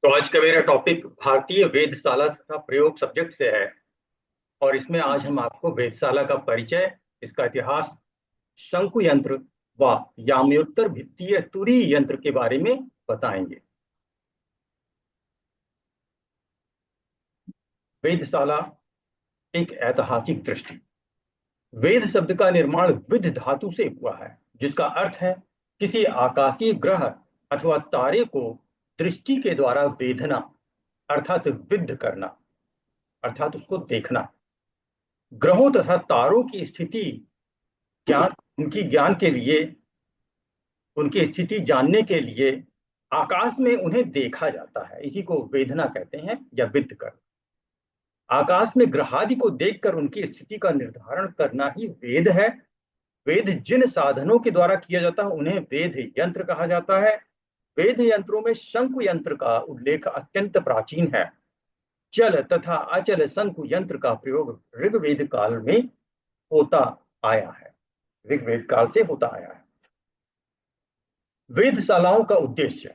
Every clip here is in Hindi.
तो आज का मेरा टॉपिक भारतीय वेधशाला तथा प्रयोग सब्जेक्ट से है। और इसमें आज हम आपको वेधशाला का परिचय, इसका इतिहास, शंकु यंत्र व याम्योत्तर भित्तीय तुरीय यंत्र के बारे में बताएंगे। वेधशाला एक ऐतिहासिक दृष्टि। वेद शब्द का निर्माण विद धातु से हुआ है, जिसका अर्थ है किसी आकाशीय ग्रह अथवा तारे को दृष्टि के द्वारा वेधना, अर्थात विद्ध करना, अर्थात उसको देखना। ग्रहों तथा तारों की स्थिति ज्ञान उनकी ज्ञान के लिए, उनकी स्थिति जानने के लिए आकाश में उन्हें देखा जाता है। इसी को वेधना कहते हैं या विद्ध करना। आकाश में ग्रहादि को देखकर उनकी स्थिति का निर्धारण करना ही वेद है। वेद जिन साधनों के द्वारा किया जाता है उन्हें वेद यंत्र कहा जाता है। वेद यंत्रों में शंकु यंत्र का उल्लेख अत्यंत प्राचीन है। चल तथा अचल शंकु यंत्र का प्रयोग ऋग्वेद काल में होता आया है, ऋग्वेद काल से होता आया है। वेधशालाओं का उद्देश्य।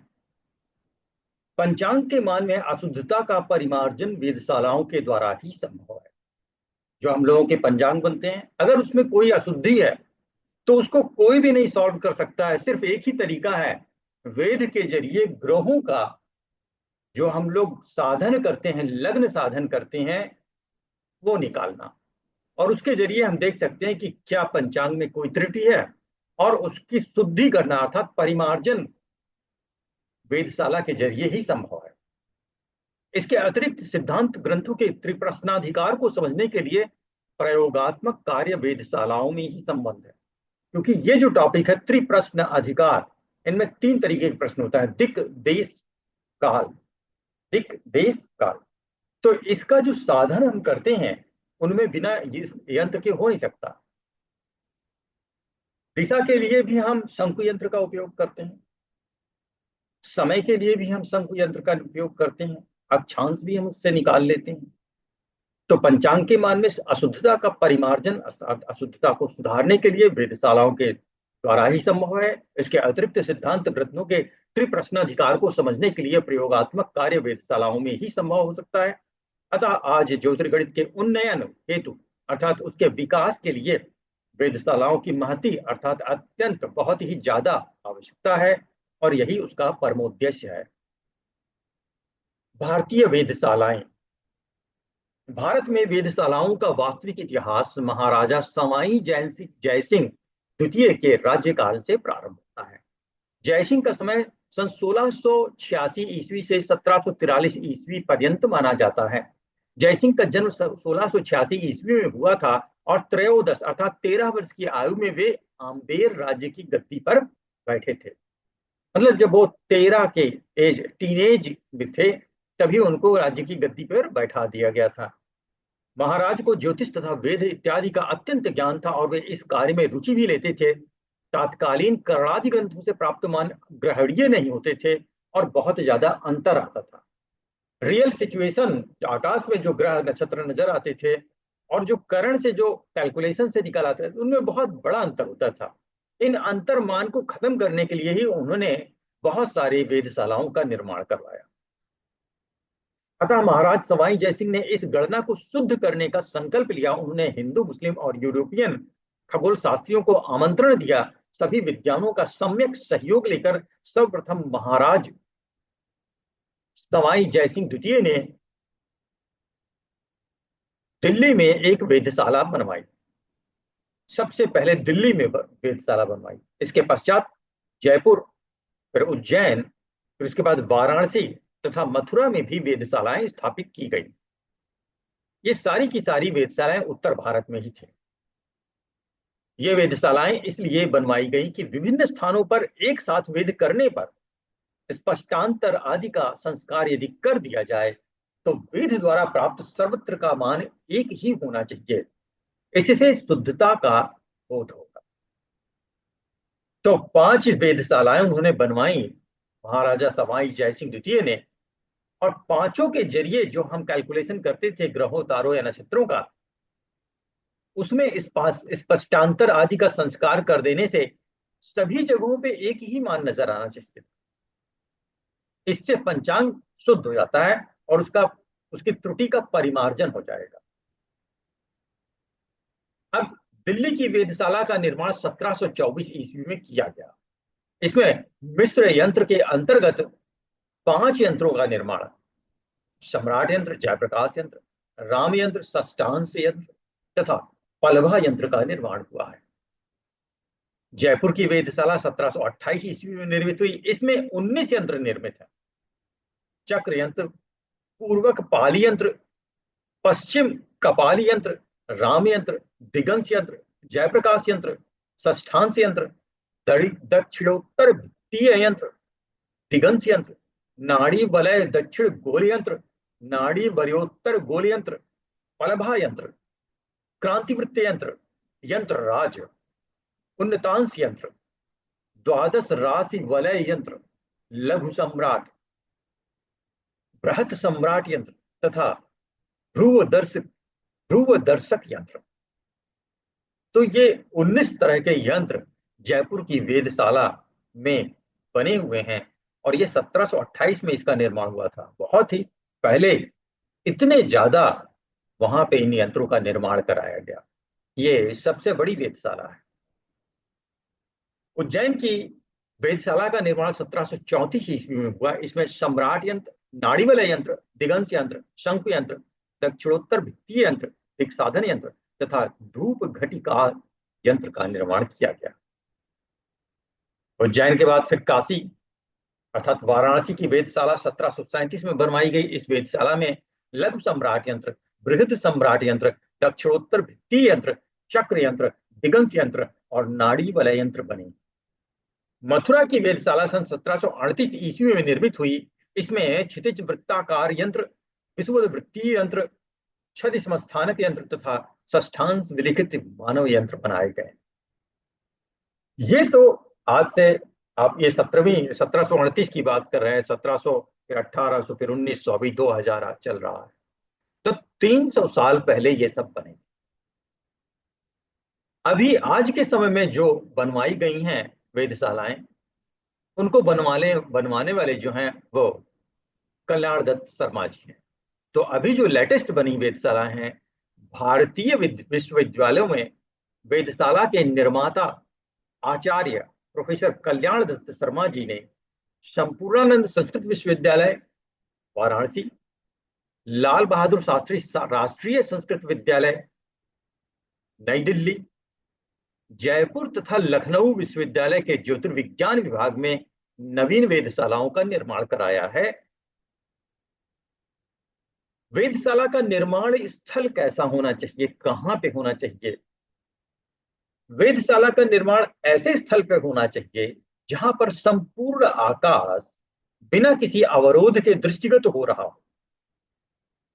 पंचांग के मान में अशुद्धता का परिमार्जन वेधशालाओं के द्वारा ही संभव है। जो हम लोगों के पंचांग बनते हैं, अगर उसमें कोई अशुद्धि है तो उसको कोई भी नहीं सॉल्व कर सकता है। सिर्फ एक ही तरीका है, वेद के जरिए ग्रहों का जो हम लोग साधन करते हैं, लग्न साधन करते हैं, वो निकालना। और उसके जरिए हम देख सकते हैं कि क्या पंचांग में कोई त्रुटि है, और उसकी शुद्धि करना अर्थात परिमार्जन वेधशाला के जरिए ही संभव है। इसके अतिरिक्त सिद्धांत ग्रंथों के त्रिप्रश्नाधिकार को समझने के लिए प्रयोगात्मक कार्य वेधशालाओं में ही संबंध है। क्योंकि ये जो टॉपिक है त्रिप्रश्न अधिकार, इनमें तीन तरीके के प्रश्न होता है, दिक देश काल। दिक देश काल, तो इसका जो साधन हम करते हैं उनमें बिना यंत्र के हो नहीं सकता। दिशा के लिए भी हम शंकु यंत्र का उपयोग करते हैं, समय के लिए भी हम शंकु यंत्र का उपयोग करते हैं, अक्षांश भी हम उससे निकाल लेते हैं। तो पंचांग के मान में अशुद्धता का परिमार्जन, अशुद्धता को सुधारने के लिए वेधशालाओं के द्वारा ही संभव है। इसके अतिरिक्त सिद्धांत ग्रंथों के त्रिप्रश्नाधिकार को समझने के लिए प्रयोगात्मक कार्य वेधशालाओं में ही संभव हो सकता है। अतः आज ज्योतिर्गणित के उन्नयन हेतु अर्थात उसके विकास के लिए वेधशालाओं की महती अर्थात अत्यंत बहुत ही ज्यादा आवश्यकता है, और यही उसका परमोद्देश्य है। भारतीय वेधशालाएं। भारत में वेधशालाओं का वास्तविक इतिहास महाराजा सवाई जयसिंह द्वितीय के राज्यकाल से प्रारंभ होता है। जयसिंह का समय सन 1686 ईस्वी से 1743 ईस्वी पर्यंत माना जाता है। जयसिंह का जन्म 1686 ईस्वी में हुआ था, और त्रयोदश अर्थात 13 वर्ष की आयु में वे आम्बेर राज्य की गद्दी पर बैठे थे। मतलब जब वो 13 के एज टीनेज में थे, तभी उनको राज्य की गद्दी पर बैठा दिया गया था। महाराज को ज्योतिष तथा वेद इत्यादि का अत्यंत ज्ञान था, और वे इस कार्य में रुचि भी लेते थे। तात्कालीन करणादि ग्रंथों से प्राप्त मान ग्रहणीय नहीं होते थे, और बहुत ज्यादा अंतर आता था। रियल सिचुएशन, आकाश में जो ग्रह नक्षत्र नजर आते थे और जो करण से जो कैलकुलेशन से निकल आते थे, उनमें बहुत बड़ा अंतर होता था। इन अंतर मान को खत्म करने के लिए ही उन्होंने बहुत सारे वेधशालाओं का निर्माण करवाया। अतः महाराज सवाई जयसिंह ने इस गणना को शुद्ध करने का संकल्प लिया। उन्होंने हिंदू, मुस्लिम और यूरोपियन खगोल शास्त्रियों को आमंत्रण दिया। सभी विद्वानों का सम्यक सहयोग लेकर सर्वप्रथम महाराज सवाई जयसिंह द्वितीय ने दिल्ली में एक वेधशाला बनवाई। सबसे पहले दिल्ली में वेधशाला बनवाई। इसके पश्चात जयपुर, फिर उज्जैन, फिर उसके बाद वाराणसी तथा मथुरा में भी वेधशालाएं स्थापित की गई। ये सारी की सारी वेधशालाएं उत्तर भारत में ही थी। ये वेधशालाएं इसलिए बनवाई गई कि विभिन्न स्थानों पर एक साथ वेद करने पर स्पष्टांतर आदि का संस्कार यदि कर दिया जाए तो वेद द्वारा प्राप्त सर्वत्र का मान एक ही होना चाहिए। इससे शुद्धता का बोध होगा। तो 5 वेधशालाएं उन्होंने बनवाई महाराजा सवाई जयसिंह द्वितीय ने, और पांचों के जरिए जो हम कैलकुलेशन करते थे ग्रहों, तारों या नक्षत्रों का, उसमें स्पष्टांतर आदि का संस्कार कर देने से सभी जगहों पे एक ही मान नजर आना चाहिए। इससे पंचांग शुद्ध हो जाता है और उसकी त्रुटि का परिमार्जन हो जाएगा। अब दिल्ली की वेधशाला का निर्माण 1724 ईस्वी में किया गया। इसमें मिस्र यंत्र के अंतर्गत 5 यंत्रों का निर्माण, सम्राट यंत्र, जयप्रकाश यंत्र, राम यंत्र, षष्ठांश यंत्र तथा पलभा यंत्र का निर्माण हुआ है। जयपुर की वेधशाला 1728 ईस्वी में निर्मित हुई। इसमें 19 यंत्र निर्मित हैं। चक्र यंत्र, पूर्वक पाली यंत्र, पश्चिम कपाली यंत्र, राम यंत्र, दिगंश यंत्र, जयप्रकाश यंत्र, षष्ठांश यंत्र, दक्षिणोत्तर भित्तीय यंत्र, दिगंश यंत्र, नाड़ी वलय दक्षिण गोल यंत्र, नाड़ी वलयोत्तर गोल यंत्र, पलभा यंत्र, क्रांतिवृत्त यंत्र, यंत्र राज, उन्नतांश यंत्र, द्वादश राशि वलय यंत्र, लघु सम्राट, बृहत सम्राट यंत्र तथा ध्रुव दर्शक यंत्र। तो ये 19 तरह के यंत्र जयपुर की वेधशाला में बने हुए हैं और ये 1728 में इसका निर्माण हुआ था। बहुत ही पहले इतने ज्यादा वहां पे इन यंत्रों का निर्माण कराया गया। ये सबसे बड़ी वेधशाला है। उज्जैन की वेधशाला का निर्माण 1734 ईस्वी में हुआ। इसमें सम्राट यंत्र, नाड़ीवलय यंत्र, दिगंश यंत्र, शंकु यंत्र, दक्षिणोत्तर भित्तीय यंत्र, दिक्साधन यंत्र तथा धूप घटिका यंत्र का निर्माण किया गया। उज्जैन के बाद फिर काशी अर्थात वाराणसी की वेधशाला 1737 में बनवाई गई। इस वेधशाला में लघु सम्राट यंत्र, बृहद सम्राट यंत्र, दक्षिणोत्तर भित्तीय यंत्र, चक्र यंत्र, दिगंश यंत्र और नाड़ी वलय यंत्र बने। मथुरा की वेधशाला सन 1738 ईस्वी में निर्मित हुई। इसमें क्षितिज वृत्ताकार यंत्र, विषुवत वृत्तीय यंत्र, छद समस्थानक यंत्र तथा षष्ठांश विलिखित मानव यंत्र बनाए गए। ये तो आज से आप ये 1738 की बात कर रहे हैं। 1700 फिर 1800 फिर 1900 अभी 2000 चल रहा है। तो 300 साल पहले ये सब बने। अभी आज के समय में जो बनवाई गई हैं वेधशालाएं, उनको बनवाने वाले जो हैं वो कल्याण दत्त शर्मा जी हैं। तो अभी जो लेटेस्ट बनी वेधशाला हैं, भारतीय विश्वविद्यालयों में वेधशाला के निर्माता आचार्य प्रोफेसर कल्याण दत्त शर्मा जी ने संपूर्णानंद संस्कृत विश्वविद्यालय वाराणसी, लाल बहादुर शास्त्री राष्ट्रीय संस्कृत विद्यालय नई दिल्ली, जयपुर तथा लखनऊ विश्वविद्यालय के ज्योतिर्विज्ञान विभाग में नवीन वेधशालाओं का निर्माण कराया है। वेधशाला का निर्माण स्थल कैसा होना चाहिए, कहां पे होना चाहिए? वेधशाला का निर्माण ऐसे स्थल पे होना चाहिए जहां पर संपूर्ण आकाश बिना किसी अवरोध के दृष्टिगत हो रहा हो।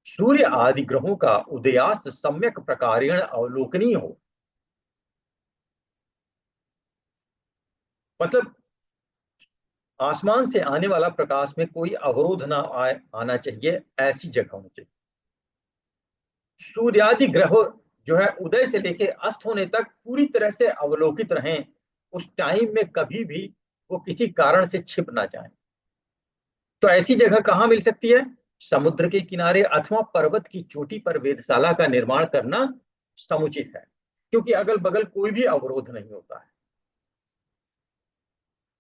सूर्य आदि ग्रहों का उदयास्त सम्यक प्रकारेण अवलोकनीय हो। मतलब आसमान से आने वाला प्रकाश में कोई अवरोध ना आना चाहिए, ऐसी जगह होनी चाहिए। सूर्यादि ग्रह जो है उदय से लेके अस्त होने तक पूरी तरह से अवलोकित रहें। उस टाइम में कभी भी वो किसी कारण से छिप ना जाए। तो ऐसी जगह कहाँ मिल सकती है? समुद्र के किनारे अथवा पर्वत की चोटी पर वेधशाला का निर्माण करना समुचित है, क्योंकि अगल बगल कोई भी अवरोध नहीं होता है।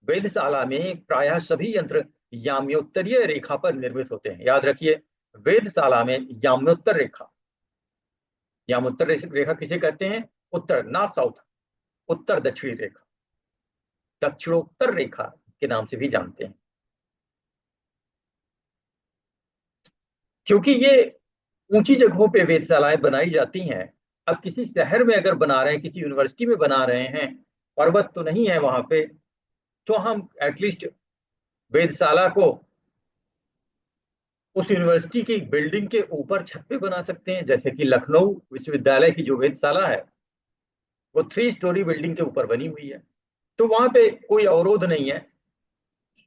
वेधशाला में प्रायः सभी यंत्र याम्योत्तरीय रेखा पर निर्मित होते हैं। याद रखिए, वेधशाला में याम्योत्तर रेखा, याम्योत्तर रेखा किसे कहते हैं? उत्तर, नॉर्थ साउथ, उत्तर दक्षिणी रेखा, दक्षिणोत्तर रेखा के नाम से भी जानते हैं। क्योंकि ये ऊंची जगहों पे वेधशालाएं बनाई जाती हैं। अब किसी शहर में अगर बना रहे हैं, किसी यूनिवर्सिटी में बना रहे हैं, पर्वत तो नहीं है वहां पे, तो हम एटलीस्ट वेधशाला को उस यूनिवर्सिटी की बिल्डिंग के ऊपर छत पे बना सकते हैं। जैसे कि लखनऊ विश्वविद्यालय की जो वेधशाला है वो 3 स्टोरी बिल्डिंग के ऊपर बनी हुई है, तो वहां पे कोई अवरोध नहीं है।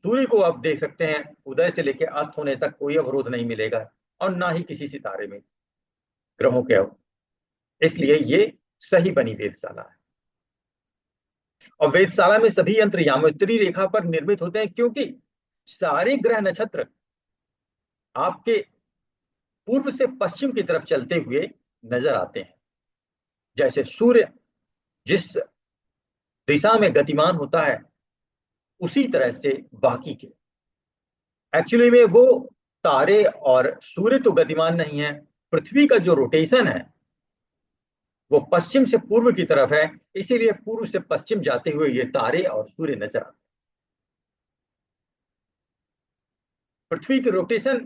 सूर्य को आप देख सकते हैं, उदय से लेकर अस्त होने तक कोई अवरोध नहीं मिलेगा, और ना ही किसी सितारे में ग्रहों के अवरोध। इसलिए ये सही बनी वेधशाला है। और वेधशाला में सभी यंत्र याम्योत्तरी रेखा पर निर्मित होते हैं, क्योंकि सारे ग्रह नक्षत्र आपके पूर्व से पश्चिम की तरफ चलते हुए नजर आते हैं। जैसे सूर्य जिस दिशा में गतिमान होता है, उसी तरह से बाकी के, एक्चुअली में वो तारे और सूर्य तो गतिमान नहीं है, पृथ्वी का जो रोटेशन है वो पश्चिम से पूर्व की तरफ है, इसीलिए पूर्व से पश्चिम जाते हुए ये तारे और सूर्य नजर आते हैं। पृथ्वी की रोटेशन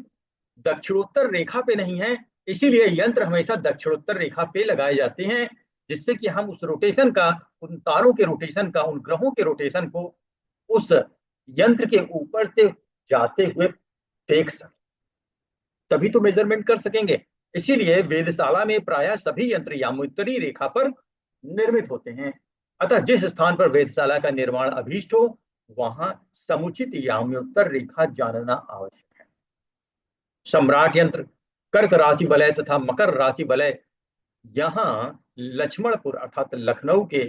दक्षिणोत्तर रेखा पे नहीं है, इसीलिए यंत्र हमेशा दक्षिणोत्तर रेखा पे लगाए जाते हैं, जिससे कि हम उस रोटेशन का, उन तारों के रोटेशन का, उन ग्रहों के रोटेशन को उस यंत्र के ऊपर से जाते हुए देख सकें, तभी तो मेजरमेंट कर सकेंगे। इसीलिए वेधशाला में प्रायः सभी यंत्र यामुत्तरी रेखा पर निर्मित होते हैं। अतः जिस स्थान पर वेधशाला का निर्माण अभीष्ट हो, वहां समुचित याम्योत्तर रेखा जानना आवश्यक है। सम्राट यंत्र, कर्क राशि वलय तथा मकर राशि वलय यहाँ लक्ष्मणपुर अर्थात लखनऊ के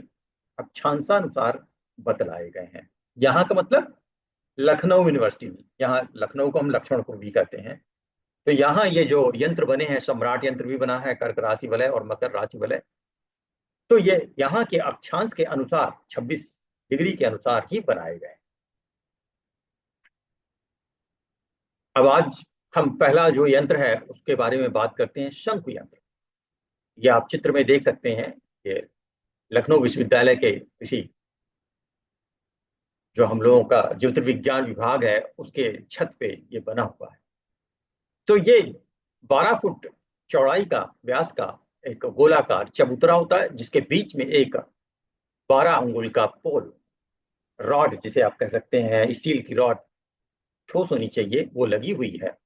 अक्षांशानुसार बतलाए गए हैं। यहाँ का मतलब लखनऊ यूनिवर्सिटी में, यहाँ लखनऊ को हम लक्ष्मणपुर भी कहते हैं। तो यहाँ ये जो यंत्र बने हैं, सम्राट यंत्र भी बना है, कर्क राशि वलय और मकर राशि वलय, तो ये यहाँ के अक्षांश के अनुसार 26 डिग्री के अनुसार ही बनाए गए। अब आज हम पहला जो यंत्र है उसके बारे में बात करते हैं, शंकु यंत्र। ये आप चित्र में देख सकते हैं, ये लखनऊ विश्वविद्यालय के किसी, जो हम लोगों का ज्योतिर्विज्ञान विभाग है, उसके छत पे ये बना हुआ है। तो ये 12 फुट चौड़ाई का, व्यास का एक गोलाकार चबूतरा होता है, जिसके बीच में एक 12 अंगुल का पोल, रॉड जिसे आप कह सकते हैं, स्टील की रॉड ठोस होनी चाहिए, वो लगी हुई है।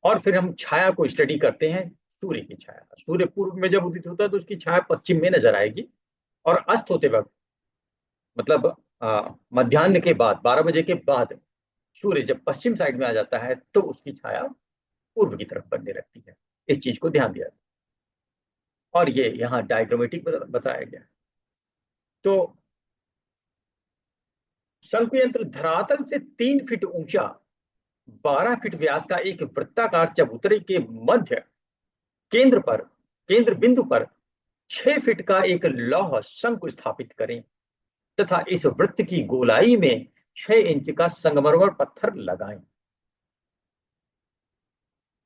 और फिर हम छाया को स्टडी करते हैं, सूर्य की छाया। सूर्य पूर्व में जब उदित होता है तो उसकी छाया पश्चिम में नजर आएगी, और अस्त होते वक्त, मतलब मध्याह्न के बाद, 12 बजे के बाद सूर्य जब पश्चिम साइड में आ जाता है तो उसकी छाया पूर्व की तरफ बनने लगती है। इस चीज को ध्यान दिया, और ये यहाँ डायग्रामेटिक बताया गया है। तो शंकु यंत्र धरातल से 3 फीट ऊंचा, 12 फीट व्यास का एक वृत्ताकार चबूतरे के मध्य केंद्र पर, केंद्र बिंदु पर 6 फीट का एक लौह शंकु स्थापित करें तथा इस वृत्त की गोलाई में 6 इंच का संगमरमर पत्थर लगाएं।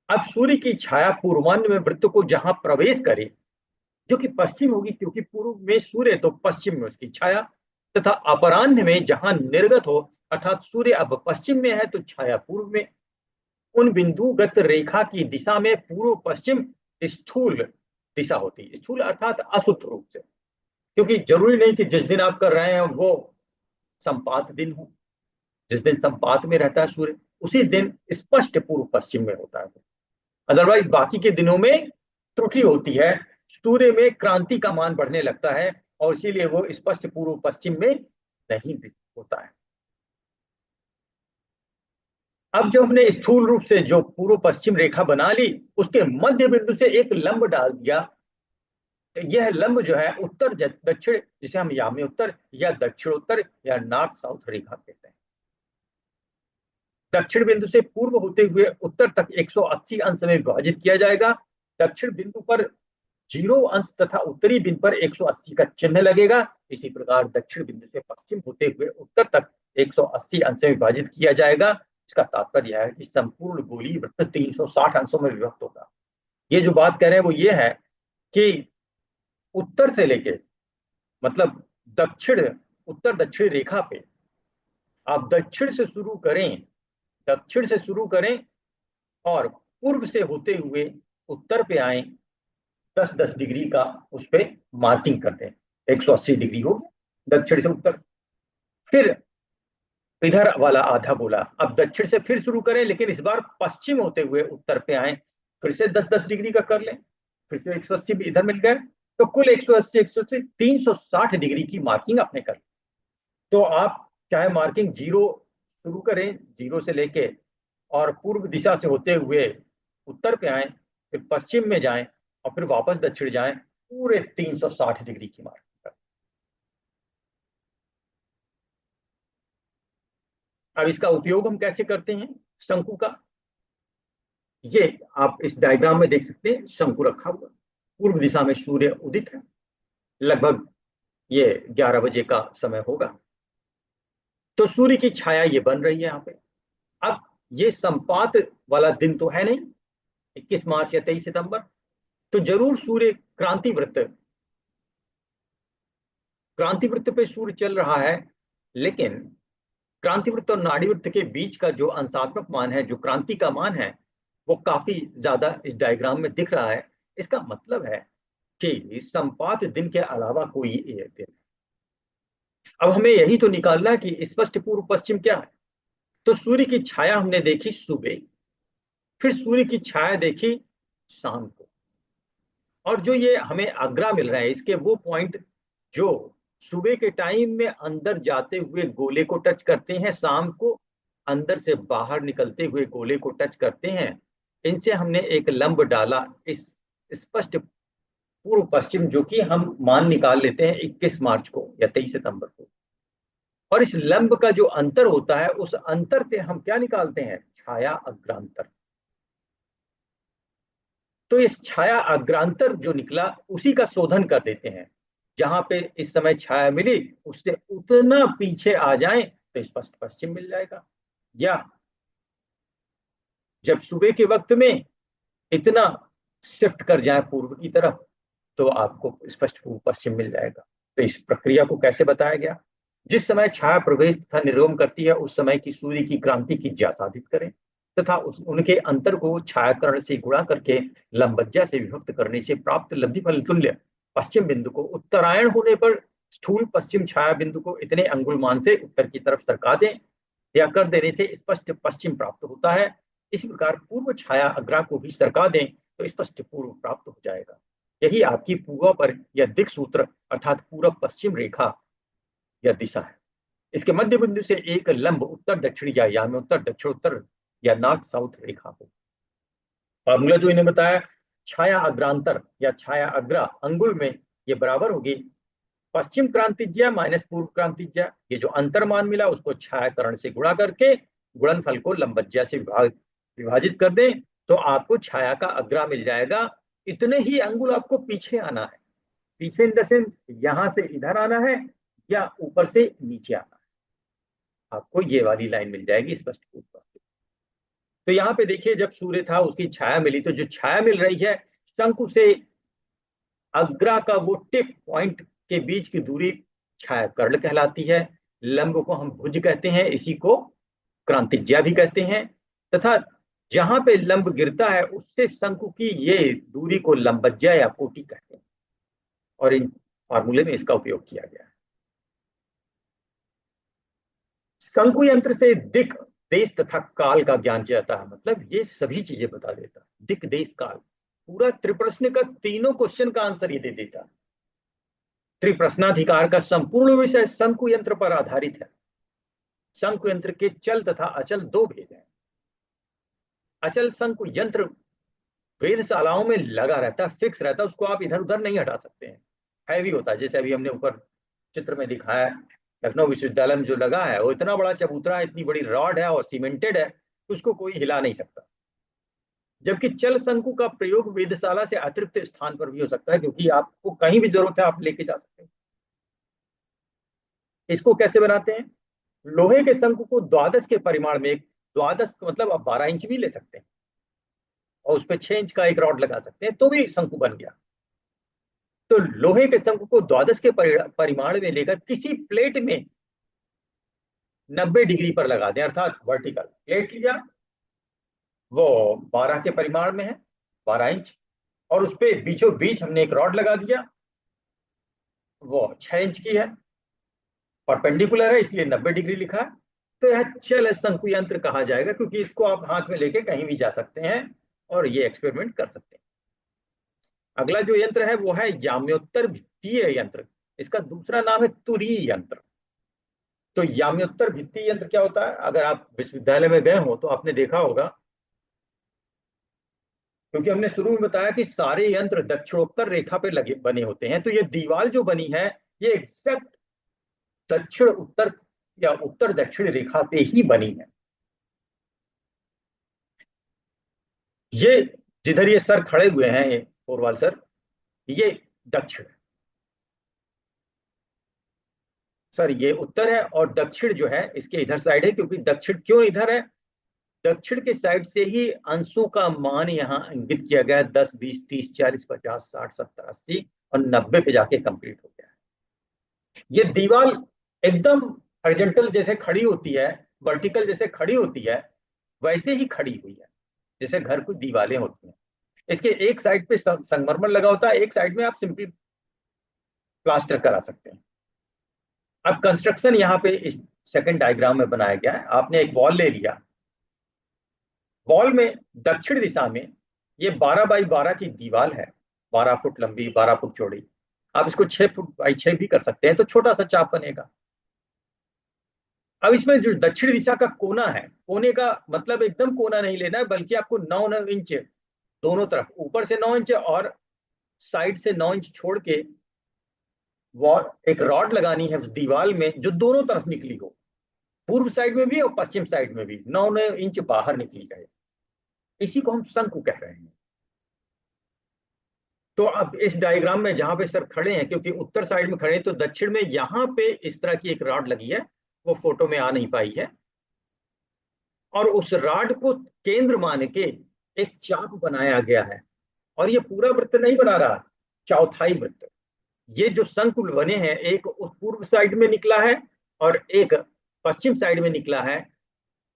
अब सूर्य की छाया पूर्वान्ह में वृत्त को जहां प्रवेश करे, जो कि पश्चिम होगी, क्योंकि पूर्व में सूर्य तो पश्चिम में उसकी छाया, तथा अपराह्न में जहां निर्गत हो, अर्थात सूर्य अब पश्चिम में है तो छाया पूर्व में, उन बिंदुगत रेखा की दिशा में पूर्व पश्चिम स्थूल दिशा होती है। स्थूल अर्थात अशुद्ध रूप से, क्योंकि जरूरी नहीं कि जिस दिन आप कर रहे हैं वो संपात दिन हो। जिस दिन संपात में रहता है सूर्य, उसी दिन स्पष्ट पूर्व पश्चिम में होता है। अदरवाइज बाकी के दिनों में त्रुटि होती है, सूर्य में क्रांति का मान बढ़ने लगता है, और इसीलिए वो स्पष्ट पूर्व पश्चिम में नहीं होता है। अब जो हमने स्थूल रूप से जो पूर्व पश्चिम रेखा बना ली, उसके मध्य बिंदु से एक लंब डाल दिया, तो यह लंब जो है उत्तर दक्षिण, जिसे हम यामी उत्तर या दक्षिणोत्तर या नॉर्थ साउथ रेखा कहते हैं, दक्षिण बिंदु से पूर्व होते हुए उत्तर तक 180 अंश में विभाजित किया जाएगा। दक्षिण बिंदु पर 0 अंश तथा उत्तरी बिंदु पर 180 का चिन्ह लगेगा। इसी प्रकार दक्षिण बिंदु से पश्चिम होते हुए उत्तर तक 180 अंश में विभाजित किया जाएगा। इसका तात्पर्य यह है कि संपूर्ण गोली वृत्त 360 अंशों में विभक्त होगा। ये जो बात कह रहे हैं वो ये है कि उत्तर से लेके, मतलब दक्षिण, उत्तर दक्षिण रेखा पे आप दक्षिण से शुरू करें, दक्षिण से शुरू करें और पूर्व से होते हुए उत्तर पे आए, 10-10 डिग्री का उस पर मार्किंग कर दें, 180 डिग्री हो दक्षिण से उत्तर। फिर इधर वाला आधा गोला अब दक्षिण से फिर शुरू करें, लेकिन इस बार पश्चिम होते हुए उत्तर पे आए, फिर से 10-10 डिग्री का कर लें, फिर से 180 भी इधर मिल गए, तो कुल 180 180 360 डिग्री की मार्किंग आपने कर ली। तो आप चाहे मार्किंग 0 शुरू करें, 0 से लेके, और पूर्व दिशा से होते हुए उत्तर पे आए, फिर पश्चिम में जाएं और फिर वापस दक्षिण जाएं, पूरे 360 डिग्री की मार्किंग करें। अब इसका उपयोग हम कैसे करते हैं शंकु का? ये आप इस डायग्राम में देख सकते हैं, शंकु रखा हुआ, पूर्व दिशा में सूर्य उदित है, लगभग ये 11 बजे का समय होगा। तो सूर्य की छाया ये बन रही है यहाँ पे। अब ये संपात वाला दिन तो है नहीं, 21 मार्च या 23 सितंबर, तो जरूर सूर्य क्रांति वृत्त पे सूर्य चल रहा है। लेकिन क्रांति वृत्त और नाड़ी वृत्त के बीच का जो अंशात्मक मान है, जो क्रांति का मान है, वो काफी ज्यादा इस डायग्राम में दिख रहा है। इसका मतलब है कि संपात दिन के अलावा कोई एक दिन। अब हमें यही तो निकालना है कि स्पष्ट पूर्व पश्चिम क्या है। तो सूर्य की छाया हमने देखी सुबह, फिर सूर्य की छाया देखी शाम को, और जो ये हमें आगरा मिल रहा है, इसके वो पॉइंट जो सुबह के टाइम में अंदर जाते हुए गोले को टच करते हैं, शाम को अंदर से बाहर निकलते हुए गोले को टच करते हैं, इनसे हमने एक लंब डाला इस स्पष्ट पूर्व पश्चिम, जो कि हम मान निकाल लेते हैं 21 मार्च को या 23 सितंबर को। और इस लंब का जो अंतर होता है, उस अंतर से हम क्या निकालते हैं? छाया अग्रांतर। तो इस छाया अग्रांतर जो निकला, उसी का शोधन कर देते हैं। जहां पे इस समय छाया मिली, उससे उतना पीछे आ जाएं तो स्पष्ट पश्चिम मिल जाएगा, या जब सुबह के वक्त में इतना शिफ्ट कर जाए पूर्व की तरफ, तो आपको स्पष्ट पूर्व पश्चिम मिल जाएगा। तो इस प्रक्रिया को कैसे बताया गया? जिस समय छाया प्रवेश तथा निर्गम करती है, उस समय की सूर्य की क्रांति की ज्या साधित करें, तथा उनके अंतर को छायाकरण से गुणा करके लंबज्या से विभक्त करने से प्राप्त लब्धि फल तुल्य पश्चिम बिंदु को उत्तरायण होने पर स्थूल पश्चिम छाया बिंदु को इतने अंगुल मान से उत्तर की तरफ सरका दें, या कर देने से स्पष्ट पश्चिम प्राप्त होता है। इसी प्रकार पूर्व छाया अग्रा को भी सरका दें तो स्पष्ट पूर्व प्राप्त हो जाएगा। यही आपकी पूर्व पर या दिक सूत्र अर्थात पूर्व पश्चिम रेखा या दिशा है। इसके मध्य बिंदु से एक लंब उत्तर दक्षिण या याम्योत्तर दक्षिणोत्तर या नॉर्थ साउथ रेखा हो। फॉर्मूला जो इन्हें बताया, छाया अग्रांतर या छाया अग्रा अंगुल में ये बराबर होगी पश्चिम क्रांतिज्या माइनस पूर्व क्रांतिज्या। ये जो अंतर मान मिला उसको छायाकरण से गुणा करके गुणनफल को लंबज्या से विभाजित कर दें, तो आपको छाया का अग्रा मिल जाएगा। इतने ही अंगुल आपको पीछे आना है, पीछे इन द सेंस यहां से इधर आना है या ऊपर से नीचे आना है, आपको ये वाली लाइन मिल जाएगी स्पष्ट पूर्व पश्चिम। तो यहाँ पे देखिए, जब सूर्य था उसकी छाया मिली, तो जो छाया मिल रही है शंकु से अग्रा का वो टिप पॉइंट के बीच की दूरी छाया कर्ण कहलाती है। लंब को हम भुज कहते हैं, इसी को क्रांतिज्या भी कहते हैं, तथा जहां पे लंब गिरता है उससे शंकु की ये दूरी को लंबज्या या कोटि कहते हैं, और इन फॉर्मूले में इसका उपयोग किया गया है। शंकु यंत्र से दिक देश तथा काल का ज्ञान जाता है, मतलब ये सभी चीजें बता देता है, दिक देश काल। पूरा त्रिप्रश्न का तीनों क्वेश्चन का आंसर ये दे देता है। त्रिप्रश्नाधिकार का संपूर्ण विषय शंकु यंत्र पर आधारित है। शंकु यंत्र के चल तथा अचल दो भेद हैं। अचल शंकु यंत्र वेधशालाओं में लगा रहता है, फिक्स रहता है, उसको आप इधर उधर नहीं हटा सकते हैं, हैवी होता है। जैसे अभी हमने ऊपर चित्र में दिखाया, लखनऊ विश्वविद्यालय में जो लगा है वो इतना बड़ा चबूतरा है, इतनी बड़ी रॉड है और सीमेंटेड है, उसको कोई हिला नहीं सकता। जबकि चल शंकु का प्रयोग वेधशाला से अतिरिक्त स्थान पर भी हो सकता है, क्योंकि आपको कहीं भी जरूरत है आप लेके जा सकते हैं। इसको कैसे बनाते हैं? लोहे के शंकु को द्वादश के परिमाण में, द्वादश मतलब आप 12 इंच भी ले सकते हैं, और उस पर 6 इंच का एक रॉड लगा सकते हैं, तो भी शंकु बन गया। तो लोहे के शंकु को द्वादश के परिमाण में लेकर किसी प्लेट में 90 डिग्री पर लगा दें, अर्थात वर्टिकल प्लेट लिया, वो 12 के परिमाण में है, 12 इंच, और उस पर बीचों बीच हमने एक रॉड लगा दिया, वो 6 इंच की है, परपेंडिकुलर है, इसलिए 90 डिग्री लिखा है। तो यह चल शंकु यंत्र कहा जाएगा, क्योंकि इसको आप हाथ में लेके कहीं भी जा सकते हैं और ये एक्सपेरिमेंट कर सकते हैं। अगला जो यंत्र है वो है याम्योत्तर भित्तीय यंत्र। इसका दूसरा नाम है तुरीय यंत्र। तो याम्योत्तर भित्तीय यंत्र क्या होता है? अगर आप विश्वविद्यालय में गए हो तो आपने देखा होगा, क्योंकि हमने शुरू में बताया कि सारे यंत्र दक्षिणोत्तर रेखा पे लगे बने होते हैं, तो ये दीवार जो बनी है ये एग्जैक्ट दक्षिण उत्तर या उत्तर दक्षिण रेखा पे ही बनी है। ये जिधर ये सर खड़े हुए हैं, ये पोरवाल सर, ये दक्षिण है। सर ये उत्तर है और दक्षिण जो है इसके इधर साइड है, क्योंकि दक्षिण क्यों इधर है, दक्षिण के साइड से ही अंशों का मान यहाँ इंगित किया गया है। 10, 20, 30, 40, 50, 60, 70, 80 और 90 पे जाके कंप्लीट हो गया है। ये दीवार एकदम हॉरिजॉन्टल जैसे खड़ी होती है, वर्टिकल जैसे खड़ी होती है, वैसे ही खड़ी हुई है जैसे घर की दीवारें होती हैं। इसके एक साइड पे संगमरमर लगा होता है, एक साइड में आप सिंपली प्लास्टर करा सकते हैं। अब कंस्ट्रक्शन यहाँ पे इस सेकंड डायग्राम में बनाया गया है। आपने एक वॉल ले लिया, वॉल में दक्षिण दिशा में ये 12 बाई 12 की दीवार है, 12 फुट लंबी, 12 फुट चौड़ी। आप इसको 6 फुट बाई 6 भी कर सकते हैं, तो छोटा सा चाप बनेगा। अब इसमें जो दक्षिण दिशा का कोना है, कोने का मतलब एकदम कोना नहीं लेना है, बल्कि आपको 9-9 इंच दोनों तरफ, ऊपर से 9 इंच और साइड से 9 इंच छोड़ के वॉल एक रॉड लगानी है उस दीवार में, जो दोनों तरफ निकली हो, पूर्व साइड में भी और पश्चिम साइड में भी 9-9 इंच बाहर निकली जाए। इसी को हम शंकु कह रहे हैं। तो अब इस डायग्राम में जहां पे सर खड़े हैं, क्योंकि उत्तर साइड में खड़े हैं, तो दक्षिण में यहां पे इस तरह की एक रॉड लगी है, वो फोटो में आ नहीं पाई है, और उस रॉड को केंद्र मान के एक चाप बनाया गया है। और ये पूरा वृत्त नहीं बना रहा, चौथाई वृत्त। ये जो शंकु बने हैं, एक उस पूर्व साइड में निकला है और एक पश्चिम साइड में निकला है।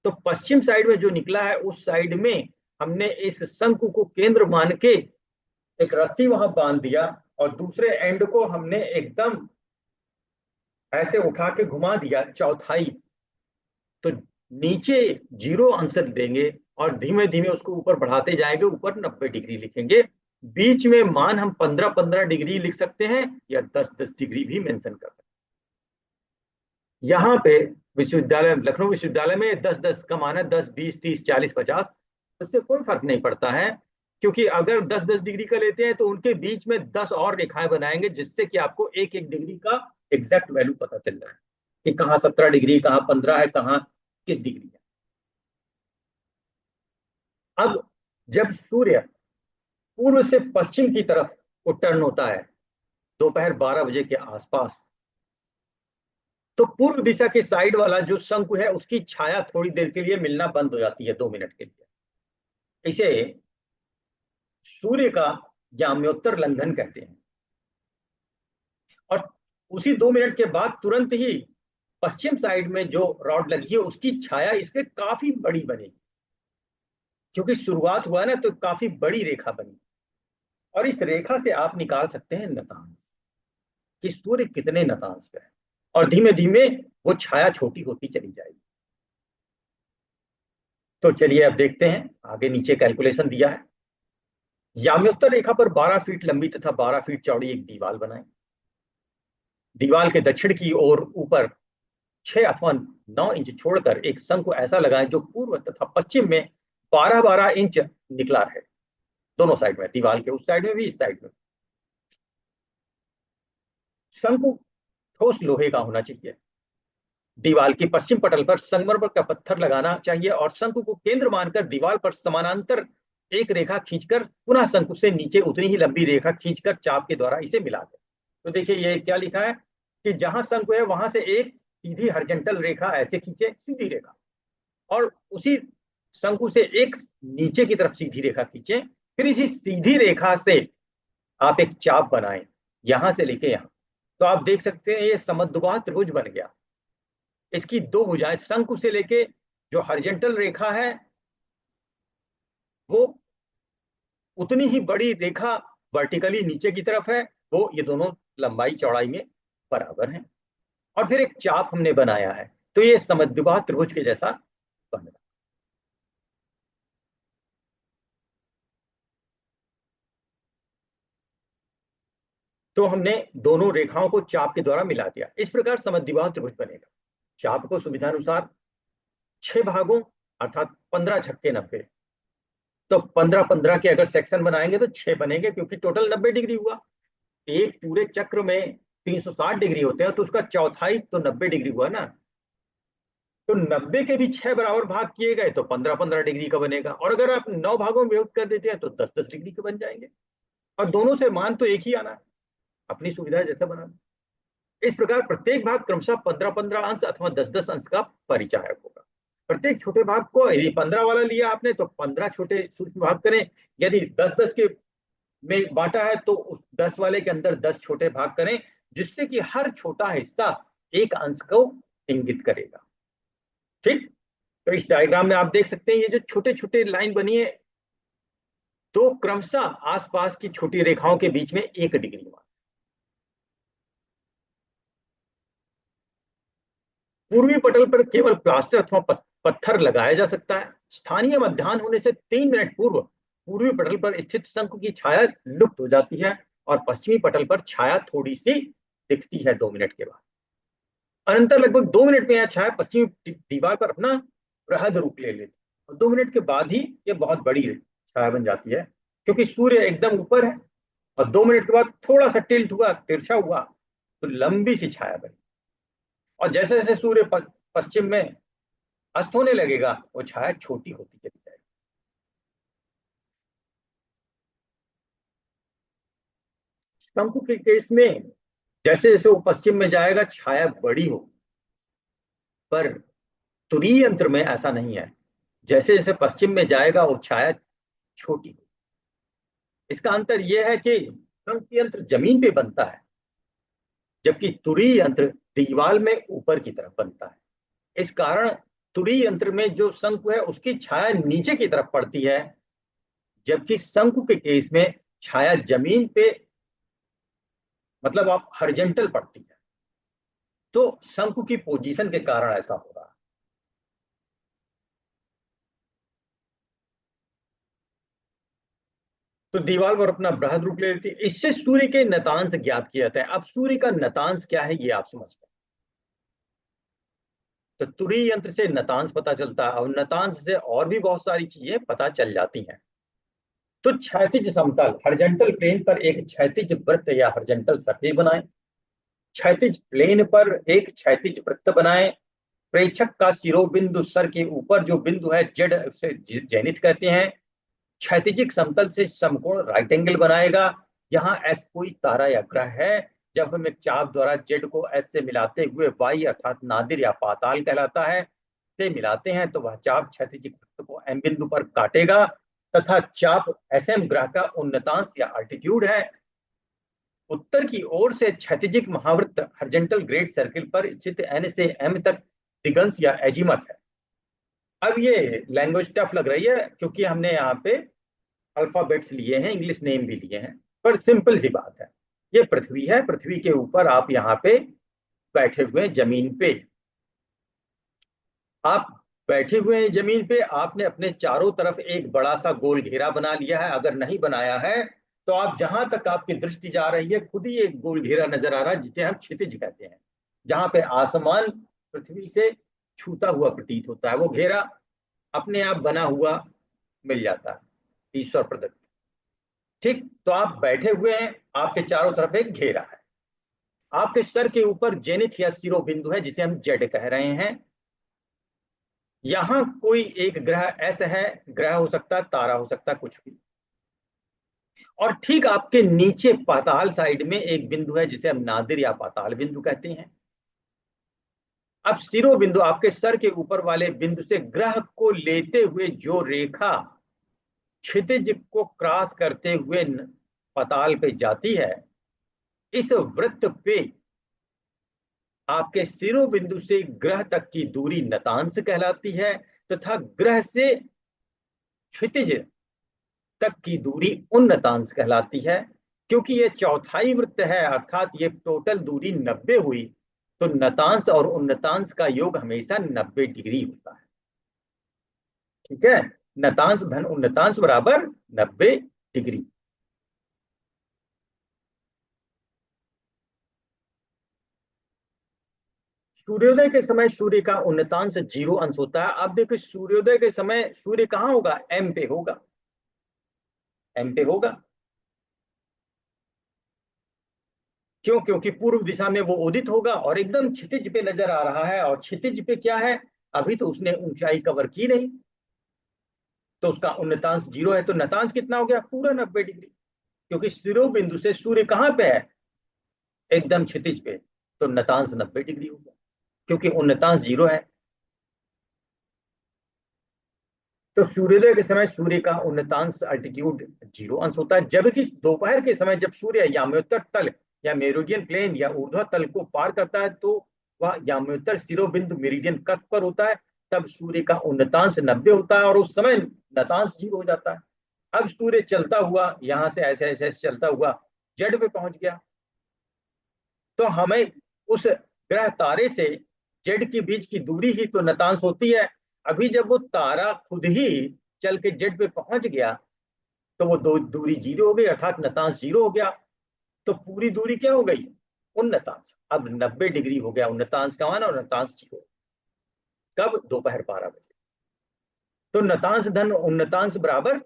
तो पश्चिम साइड में जो निकला है, उस साइड में हमने इस शंकु को केंद्र मान के एक रस्सी वहां बांध दिया, और दूसरे एंड को हमने एकदम ऐसे उठा के घुमा दिया चौथाई। तो नीचे 0 आंसर देंगे और धीमे धीमे उसको ऊपर बढ़ाते जाएंगे, ऊपर 90 डिग्री लिखेंगे। बीच में मान हम 15-15 डिग्री लिख सकते हैं या 10-10 डिग्री भी मेंशन कर सकते हैं। यहाँ पे विश्वविद्यालय, लखनऊ विश्वविद्यालय में 10-10 का मान है, 10, 20, 30, 40, 50, उससे कोई फर्क नहीं पड़ता है, क्योंकि अगर 10-10 डिग्री का लेते हैं तो उनके बीच में 10 और रेखाएं बनाएंगे, जिससे कि आपको एक एक डिग्री का एग्जैक्ट वैल्यू पता चल रहा है कि कहाँ 17 डिग्री, कहाँ 15 है, कहाँ किस डिग्री है। अब जब सूर्य पूर्व से पश्चिम की तरफ को टर्न होता है दोपहर 12 बजे के आसपास, तो पूर्व दिशा के साइड वाला जो शंकु है, उसकी छाया थोड़ी देर के लिए मिलना बंद हो जाती है, 2 मिनट के लिए। इसे सूर्य का याम्योत्तर लंघन कहते हैं। और उसी 2 मिनट के बाद तुरंत ही पश्चिम साइड में जो रॉड लगी है, उसकी छाया इस पे काफी बड़ी बनेगी, क्योंकि शुरुआत हुआ ना, तो काफी बड़ी रेखा बनी। और इस रेखा से आप निकाल सकते हैं नतांश, कि सूर्य कितने नतांश पे है, और धीमे धीमे वो छाया छोटी होती चली जाएगी। तो चलिए अब देखते हैं आगे, नीचे कैलकुलेशन दिया है। याम्योत्तर रेखा पर 12 फीट लंबी तथा 12 फीट चौड़ी एक दीवार बनाएं। दीवार के दक्षिण की ओर ऊपर 6 अथवा 9 इंच छोड़कर एक शंकु ऐसा लगाएं जो पूर्व तथा पश्चिम में 12-12 इंच निकला रहे, दोनों साइड में, दीवार के उस साइड में भी, इस साइड में। शंकु ठोस लोहे का होना चाहिए। दीवार की पश्चिम पटल पर संगमरमर का पत्थर लगाना चाहिए, और शंकु को केंद्र मानकर दीवार पर समानांतर एक रेखा खींचकर पुनः शंकु से नीचे उतनी ही लंबी रेखा खींचकर चाप के द्वारा इसे मिला दे। तो देखिए ये क्या लिखा है कि जहां शंकु है वहां से एक सीधी हॉरिजॉन्टल रेखा ऐसे खींचे, सीधी रेखा, और उसी शंकु से एक नीचे की तरफ सीधी रेखा खींचे, फिर इसी सीधी रेखा से आप एक चाप बनाएं, यहां से लेके यहां। तो आप देख सकते हैं ये समद्विबाह त्रिभुज बन गया। इसकी दो भुजाएं, शंकु से लेके जो हॉरिजॉन्टल रेखा है, वो उतनी ही बड़ी रेखा वर्टिकली नीचे की तरफ है, वो ये दोनों लंबाई चौड़ाई में बराबर हैं। और फिर एक चाप हमने बनाया है, तो ये समद्विबाह त्रिभुज के जैसा बन रहा है। तो हमने दोनों रेखाओं को चाप के द्वारा मिला दिया, इस प्रकार समद्विबाह त्रिभुज बनेगा। चाप को सुविधानुसार 6 भागों अर्थात 15 छक्के 90, तो 15-15 के अगर सेक्शन बनाएंगे तो 6 बनेंगे, क्योंकि टोटल 90 डिग्री हुआ। एक पूरे चक्र में 360 डिग्री होते हैं, तो उसका चौथाई तो 90 डिग्री हुआ ना। तो 90 के भी 6 बराबर भाग किए गए तो 15-15 डिग्री का बनेगा, और अगर आप 9 भागों में विभक्त कर देते हैं तो 10-10 डिग्री के बन जाएंगे। और दोनों से मान तो एक ही आना है, अपनी सुविधा जैसा बनाना। इस प्रकार प्रत्येक भाग क्रमशः 15-15 अंश अथवा 10-10 अंश का परिचायक होगा। प्रत्येक छोटे भाग को, यदि 15 वाला लिया आपने तो 15 छोटे सूक्ष्म भाग करें। यदि 10-10 के में बांटा है तो उस 10 वाले के अंदर 10 छोटे भाग करें, जिससे कि हर छोटा हिस्सा एक अंश को इंगित करेगा। ठीक। तो इस डायग्राम में आप देख सकते हैं, ये जो छोटे छोटे लाइन बनी है, तो क्रमशः आसपास की छोटी रेखाओं के बीच में 1 डिग्री मान। पूर्वी पटल पर केवल प्लास्टर अथवा पत्थर लगाया जा सकता है। स्थानीय मध्याह्न होने से 3 मिनट पूर्व पूर्वी पटल पर स्थित शंकु की छाया लुप्त हो जाती है और पश्चिमी पटल पर छाया थोड़ी सी दिखती है 2 मिनट के बाद। अनंतर लगभग 2 मिनट में यह छाया पश्चिमी दीवार पर अपना बृहद रूप ले लेती है, और 2 मिनट के बाद ही यह बहुत बड़ी छाया बन जाती है, क्योंकि सूर्य एकदम ऊपर है और 2 मिनट के बाद थोड़ा सा टिल्ट हुआ, तिरछा हुआ, तो लंबी सी छाया बनी। और जैसे जैसे सूर्य पश्चिम में अस्त होने लगेगा, वो छाया छोटी होती चली जाएगी। शंकु के केस में जैसे जैसे वो पश्चिम में जाएगा छाया बड़ी होगी, पर तुरीय यंत्र में ऐसा नहीं है। जैसे जैसे पश्चिम में जाएगा वो छाया छोटी होगी। इसका अंतर यह है कि शंकु यंत्र जमीन पे बनता है, जबकि तुरीय यंत्र दीवार में ऊपर की तरफ बनता है। इस कारण तुरीय यंत्र में जो शंकु है उसकी छाया नीचे की तरफ पड़ती है, जबकि शंकु के केस में छाया जमीन पे, मतलब आप हॉरिजॉन्टल पड़ती है। तो शंकु की पोजीशन के कारण ऐसा हो रहा है। तो दीवार पर अपना बृहद रूप ले लेती है। इससे सूर्य के नतांश ज्ञात किया जाता है। अब सूर्य का नतांश क्या है ये आप समझते हैं। तो तुरीय यंत्र से नतांश पता चलता है, और नतांश से और भी बहुत सारी चीजें पता चल जाती हैं। तो क्षैतिज समतल हॉरिजॉन्टल प्लेन पर एक क्षैतिज वृत्त या हॉरिजॉन्टल सर्कल बनाएं। क्षैतिज प्लेन पर एक क्षैतिज वृत्त बनाएं। प्रेक्षक का शिरोबिंदु सर के ऊपर जो बिंदु है जेड, उसे जेनिथ कहते हैं। क्षैतिजिक समतल से समकोण राइट एंगल बनाएगा। यहाँ एस कोई तारा या ग्रह है। जब हम एक चाप द्वारा जेड को एस से मिलाते हुए वाई अर्थात नादिर या पाताल कहलाता है से मिलाते हैं, तो वह चाप क्षैतिजिक वृत्त को एम बिंदु पर काटेगा, तथा चाप एस एम ग्रह का उन्नतांश या अल्टीट्यूड है। उत्तर की ओर से क्षैतिजिक महावृत्त हॉरिजॉन्टल ग्रेड सर्किल पर स्थित एन से एम तक दिगंश या एजीमथ है। अब ये लैंग्वेज टफ लग रही है, क्योंकि हमने यहाँ पे अल्फाबेट्स लिए हैं, इंग्लिश नेम भी लिए हैं, पर सिंपल सी बात है। ये पृथ्वी है, पृथ्वी के ऊपर आप यहाँ पे बैठे हुए जमीन पे, आप बैठे हुए हैं जमीन पे। आपने अपने चारों तरफ एक बड़ा सा गोल घेरा बना लिया है। अगर नहीं बनाया है तो आप जहां तक आपकी दृष्टि जा रही है खुद ही एक गोल घेरा नजर आ रहा है, जिसे हम क्षितिज कहते हैं, जहां पे आसमान पृथ्वी से छूता हुआ प्रतीत होता है। वो घेरा अपने आप बना हुआ मिल जाता है, ईश्वर प्रदत्त। ठीक। तो आप बैठे हुए हैं, आपके चारों तरफ एक घेरा है। आपके सर के ऊपर जेनिथ या शिरोबिंदु है, जिसे हम जेड कह रहे हैं। यहां कोई एक ग्रह ऐसा है, ग्रह हो सकता है, तारा हो सकता है, कुछ भी। और ठीक आपके नीचे पाताल साइड में एक बिंदु है, जिसे हम नादिर या पाताल बिंदु कहते हैं। अब शिरो बिंदु, आपके सर के ऊपर वाले बिंदु से ग्रह को लेते हुए जो रेखा क्षितिज को क्रॉस करते हुए पाताल पे जाती है, इस वृत्त पे आपके शिरो बिंदु से ग्रह तक की दूरी नतांश कहलाती है, तथा ग्रह से क्षितिज तक की दूरी उन्नतांश कहलाती है। क्योंकि ये चौथाई वृत्त है, अर्थात ये टोटल दूरी 90 हुई, तो नतांश और उन्नतांश का योग हमेशा 90 डिग्री होता है। ठीक है। नतांश धन उन्नतांश बराबर 90 डिग्री। सूर्योदय के समय सूर्य का उन्नतांश 0 अंश होता है। अब देखो, सूर्योदय के समय सूर्य कहाँ होगा? एम पे होगा, एम पे होगा। क्यों? क्योंकि पूर्व दिशा में वो उदित होगा और एकदम क्षितिज पे नजर आ रहा है। और क्षितिज पे क्या है? अभी तो उसने ऊंचाई कवर की नहीं, तो उसका उन्नतांश 0 है। तो नतांश कितना हो गया? पूरा 90 डिग्री, क्योंकि शिरोबिंदु से सूर्य कहाँ पे है? एकदम क्षितिज पे। तो नतांश 90 डिग्री हो गया, क्योंकि उन्नतांश 0 है। तो सूर्योदय के समय सूर्य का उन्नतांश अल्टीट्यूड 0 अंश होता है, जबकि दोपहर के समय जब सूर्य याम्योत्तर तल या मेरिडियन प्लेन या ऊर्ध्वा तल को पार करता है, तो वह याम्योत्तर शिरोबिंदु मेरिडियन कक्ष पर होता है। तब सूर्य का उन्नतांश 90 होता है और उस समय नतांश 0 हो जाता है। अब सूर्य चलता हुआ यहां से ऐसे ऐसे ऐसे चलता हुआ जेड पे पहुंच गया, तो हमें उस ग्रह तारे से जेड के बीच की दूरी ही तो नतांश होती है। अभी जब वो तारा खुद ही चल के जेड पे पहुंच गया, तो वो दो दूरी 0 हो गई, अर्थात नतांश 0 हो गया। तो पूरी दूरी क्या हो गई? उन्नतांश। अब 90 डिग्री हो गया उन्नतांश का मान, और नतांश 0। कब? दोपहर 12 बजे। तो नतांश धन उन्नतांश बराबर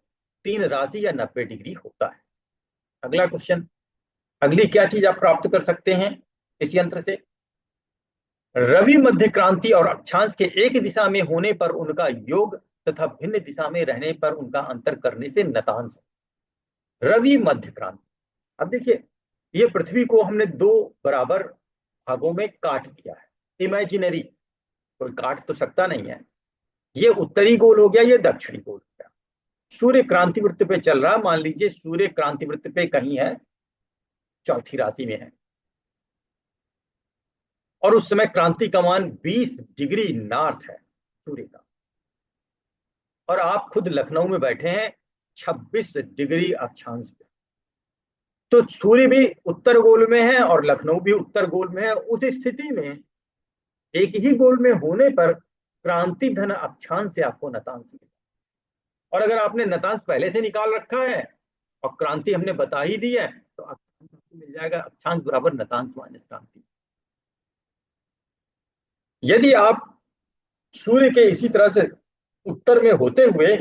3 राशि या 90 डिग्री होता है। अगला क्वेश्चन, अगली क्या चीज आप प्राप्त कर सकते हैं इस यंत्र से? रवि मध्य क्रांति और अक्षांश के एक दिशा में होने पर उनका योग तथा भिन्न दिशा में रहने पर उनका अंतर करने से नतांश। रवि मध्य क्रांति। अब देखिए, ये पृथ्वी को हमने दो बराबर भागों में काट दिया है, इमेजिनरी, कोई काट तो सकता नहीं है। ये उत्तरी गोल हो गया, ये दक्षिणी गोल हो गया। सूर्य क्रांति वृत्त पे चल रहा, मान लीजिए सूर्य क्रांति वृत्त पे कहीं है, चौथी राशि में है, और उस समय क्रांति का मान 20 डिग्री नॉर्थ है सूर्य का, और आप खुद लखनऊ में बैठे हैं 26 डिग्री अक्षांश पे। तो सूर्य भी उत्तर गोल में है और लखनऊ भी उत्तर गोल में है। उस स्थिति में एक ही गोल में होने पर क्रांति धन अक्षांश से आपको नतांश मिलेगा। और अगर आपने नतांश पहले से निकाल रखा है और क्रांति हमने बता ही दी है, तो अक्षांश आपको मिल जाएगा, अक्षांश बराबर नतांश माइनस क्रांति। यदि आप सूर्य के इसी तरह से उत्तर में होते हुए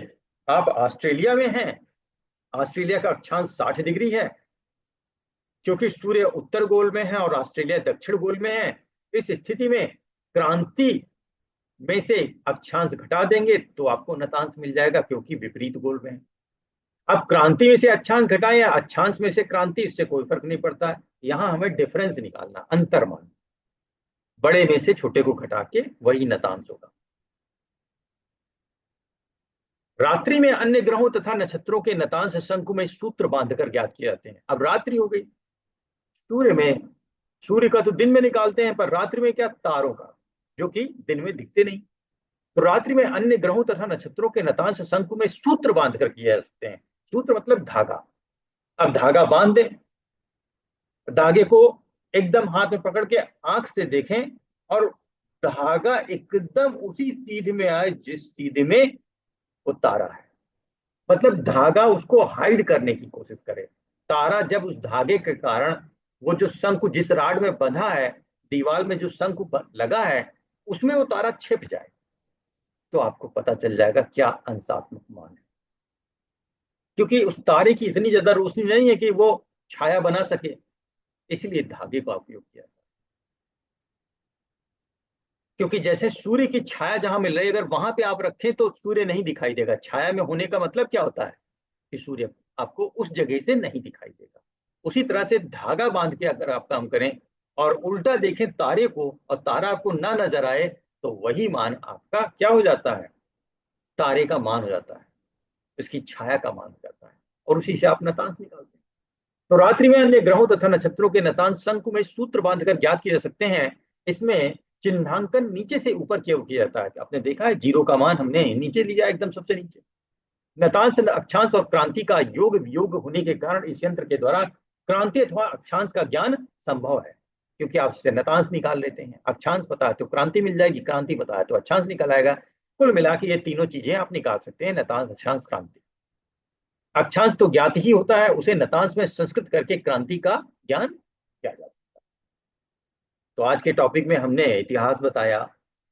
आप ऑस्ट्रेलिया में हैं, ऑस्ट्रेलिया का अक्षांश 60 डिग्री है, क्योंकि सूर्य उत्तर गोल में है और ऑस्ट्रेलिया दक्षिण गोल में है। इस स्थिति में क्रांति में से अक्षांश घटा देंगे तो आपको नतांश मिल जाएगा, क्योंकि विपरीत गोल में है। अब क्रांति में से अक्षांश घटाएं या अक्षांश में से क्रांति, इससे कोई फर्क नहीं पड़ता है। यहां हमें डिफरेंस निकालना, अंतर मान, बड़े में से छोटे को घटा के वही नतांश होगा। रात्रि में अन्य ग्रहों तथा नक्षत्रों के नतांश शंकु में सूत्र बांधकर ज्ञात किए जाते हैं। अब रात्रि हो गई, सूर्य में, सूर्य का तो दिन में निकालते हैं, पर रात्रि में क्या? तारों का, जो कि दिन में दिखते नहीं। तो रात्रि में अन्य ग्रहों तथा नक्षत्रों के नतांश शंकु में सूत्र बांधकर किए जा सकते हैं। सूत्र मतलब धागा। अब धागा बांध दें, धागे को एकदम हाथ में पकड़ के आंख से देखें, और धागा एकदम उसी सीध में आए जिस सीध में वो तारा है। मतलब धागा उसको हाइड करने की कोशिश करे। तारा जब उस धागे के कारण, वो जो शंकु जिस राड में बंधा है, दीवार में जो शंकु लगा है, उसमें वो तारा छिप जाए, तो आपको पता चल जाएगा क्या अंशात्मक मान है। क्योंकि उस तारे की इतनी ज्यादा रोशनी नहीं है कि वो छाया बना सके, इसलिए धागे का उपयोग किया। क्योंकि जैसे सूर्य की छाया जहां मिल रही है, अगर वहां पे आप रखें तो सूर्य नहीं दिखाई देगा। छाया में होने का मतलब क्या होता है? कि सूर्य आपको उस जगह से नहीं दिखाई देगा। उसी तरह से धागा बांध के अगर आप काम करें और उल्टा देखें तारे को, और तारा आपको ना नजर आए, तो वही मान आपका क्या हो जाता है? तारे का मान हो जाता है, इसकी छाया का मान हो जाता है, और उसी से आप नतांश निकालते हैं। तो रात्रि में अन्य ग्रहों तथा नक्षत्रों के नतांश शंकु में सूत्र बांधकर ज्ञात किए जा सकते हैं। इसमें चिन्हांकन नीचे से ऊपर की ओर किया जाता है। आपने देखा है, 0 का मान हमने नीचे लिया, एकदम सबसे नीचे। नतांश, अक्षांश और क्रांति का योग वियोग होने के कारण इस यंत्र के द्वारा क्रांति अथवा अक्षांश का ज्ञान संभव है, क्योंकि आप इससे नतांश निकाल लेते हैं। अक्षांश पता है तो क्रांति मिल जाएगी, क्रांति पता है तो अक्षांश निकल आएगा। कुल मिला के ये तीनों चीजें आप निकाल सकते हैं, नतांश, अक्षांश, क्रांति। अक्षांश तो ज्ञात ही होता है, उसे नतांश में संस्कृत करके क्रांति का ज्ञान किया जा सकता है। तो आज के टॉपिक में हमने इतिहास बताया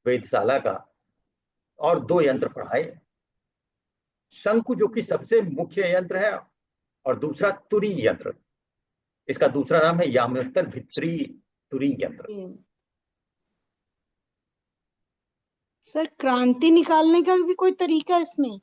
वेधशाला का, और दो यंत्र पढ़ाए। शंकु जो कि सबसे मुख्य यंत्र है, और दूसरा तुरी यंत्र, इसका दूसरा नाम है याम्योत्तर भित्री तुरी यंत्र। सर क्रांति निकालने का भी कोई तरीका है इसमें?